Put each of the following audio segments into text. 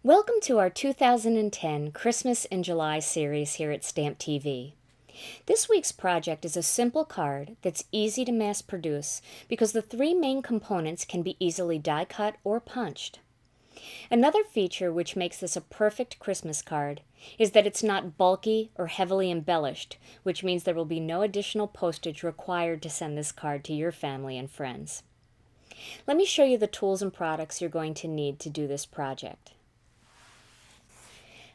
Welcome to our 2010 Christmas in July series here at Stamp TV. This week's project is a simple card that's easy to mass produce because the three main components can be easily die cut or punched. Another feature which makes this a perfect Christmas card is that it's not bulky or heavily embellished, which means there will be no additional postage required to send this card to your family and friends. Let me show you the tools and products you're going to need to do this project.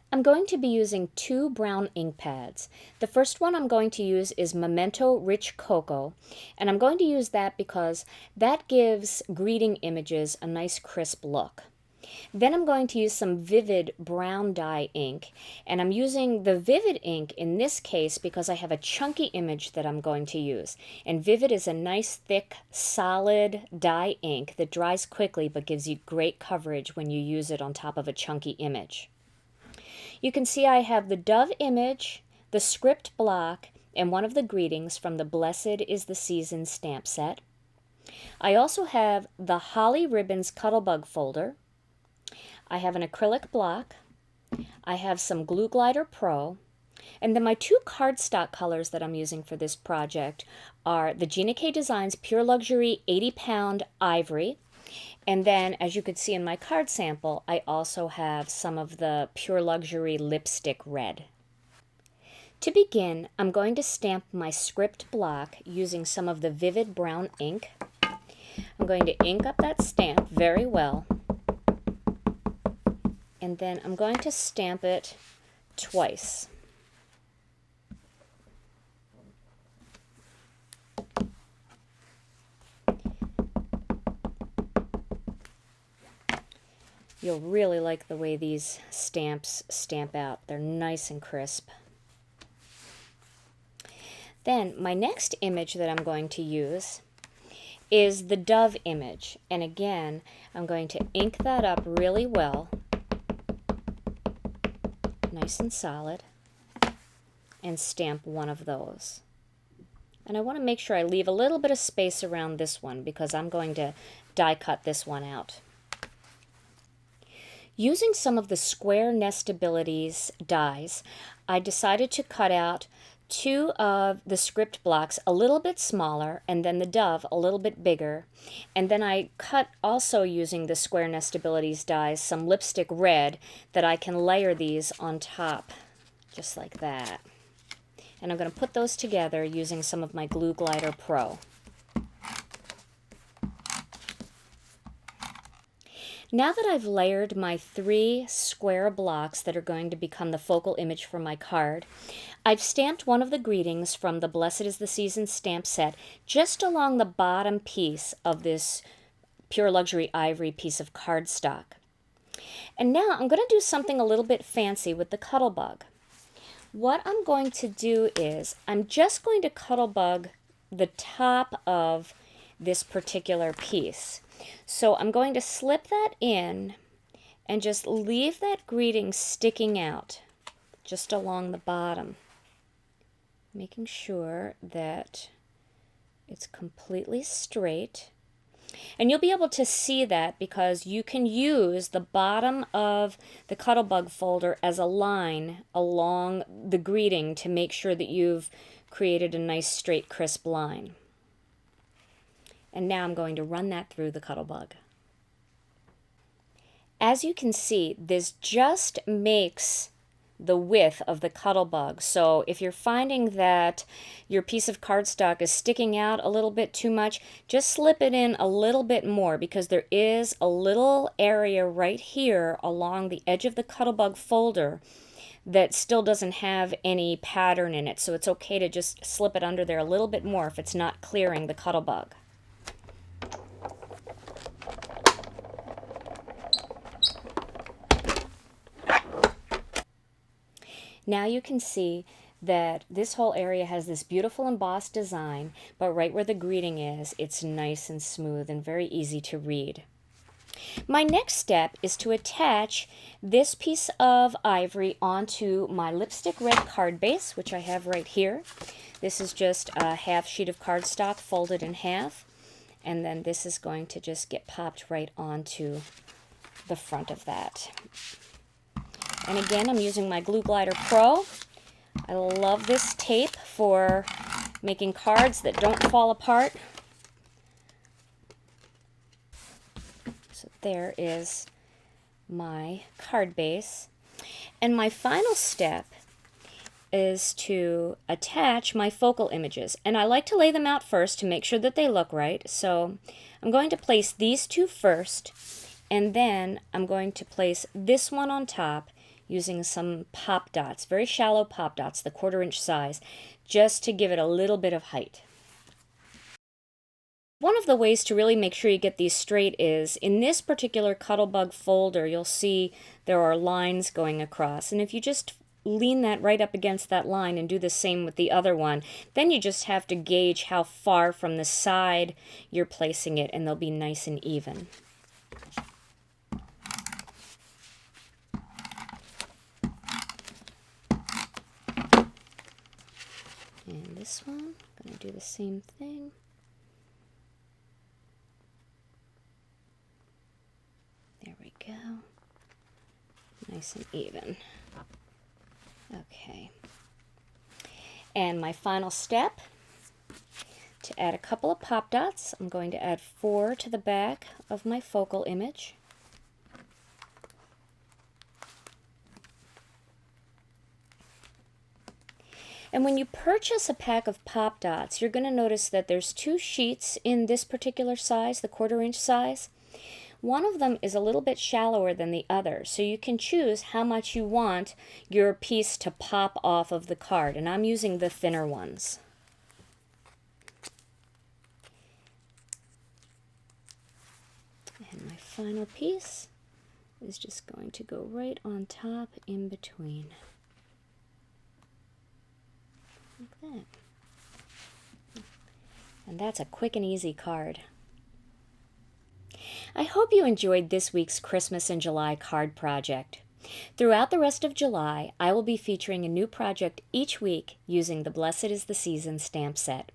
I'm going to be using two brown ink pads. The first one I'm going to use is Memento Rich Cocoa, and I'm going to use that because that gives greeting images a nice crisp look. Then I'm going to use some Vivid brown dye ink, and I'm using the Vivid ink in this case because I have a chunky image that I'm going to use. And Vivid is a nice thick solid dye ink that dries quickly but gives you great coverage when you use it on top of a chunky image. You can see I have the dove image, the script block, and one of the greetings from the Blessed is the Season stamp set. I also have the Holly Ribbons Cuttlebug folder. I have an acrylic block. I have some Glue Glider Pro. And then my two cardstock colors that I'm using for this project are the Gina K Designs Pure Luxury 80-pound Ivory. And then, as you could see in my card sample, I also have some of the Pure Luxury Lipstick Red. To begin, I'm going to stamp my script block using some of the Vivid brown ink. I'm going to ink up that stamp very well. And then I'm going to stamp it twice. You'll really like the way these stamps stamp out. They're nice and crisp. Then my next image that I'm going to use is the dove image. And again, I'm going to ink that up really well, nice and solid, and stamp one of those. And I want to make sure I leave a little bit of space around this one because I'm going to die cut this one out. Using some of the Square Nestabilities dies, I decided to cut out two of the script blocks a little bit smaller and then the dove a little bit bigger. And then I cut, also using the Square Nestabilities dies, some lipstick red that I can layer these on top, just like that. And I'm going to put those together using some of my Glue Glider Pro. Now that I've layered my three square blocks that are going to become the focal image for my card, I've stamped one of the greetings from the Blessed is the Season stamp set just along the bottom piece of this Pure Luxury Ivory piece of cardstock. And now I'm going to do something a little bit fancy with the Cuttlebug. What I'm going to do is I'm just going to Cuttlebug the top of this particular piece. So I'm going to slip that in and just leave that greeting sticking out just along the bottom, making sure that it's completely straight. And you'll be able to see that because you can use the bottom of the Cuttlebug folder as a line along the greeting to make sure that you've created a nice straight crisp line. And now I'm going to run that through the Cuttlebug. As you can see, this just makes the width of the Cuttlebug. So if you're finding that your piece of cardstock is sticking out a little bit too much, just slip it in a little bit more because there is a little area right here along the edge of the Cuttlebug folder that still doesn't have any pattern in it. So it's okay to just slip it under there a little bit more if it's not clearing the Cuttlebug. Now you can see that this whole area has this beautiful embossed design, but right where the greeting is, it's nice and smooth and very easy to read. My next step is to attach this piece of ivory onto my lipstick red card base, which I have right here. This is just a half sheet of cardstock folded in half, and then this is going to just get popped right onto the front of that. And again, I'm using my Glue Glider Pro. I love this tape for making cards that don't fall apart. So there is my card base. And my final step is to attach my focal images. And I like to lay them out first to make sure that they look right. So I'm going to place these two first, and then I'm going to place this one on top using some pop dots, very shallow pop dots, the 1/4 inch size, just to give it a little bit of height. One of the ways to really make sure you get these straight is, in this particular Cuttlebug folder, you'll see there are lines going across. And if you just lean that right up against that line and do the same with the other one, then you just have to gauge how far from the side you're placing it, and they'll be nice and even. And this one, I'm going to do the same thing. There we go. Nice and even. Okay. And my final step, to add a couple of pop dots, I'm going to add 4 to the back of my focal image. And when you purchase a pack of pop dots, you're going to notice that there's 2 sheets in this particular size, the 1/4 inch size. One of them is a little bit shallower than the other, so you can choose how much you want your piece to pop off of the card, and I'm using the thinner ones. And my final piece is just going to go right on top in between. Like that. And that's a quick and easy card. I hope you enjoyed this week's Christmas in July card project. Throughout the rest of July, I will be featuring a new project each week using the Blessed is the Season stamp set.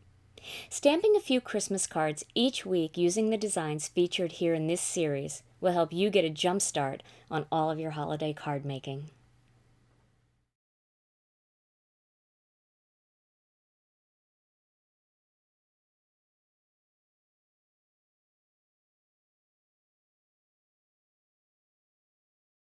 Stamping a few Christmas cards each week using the designs featured here in this series will help you get a jump start on all of your holiday card making.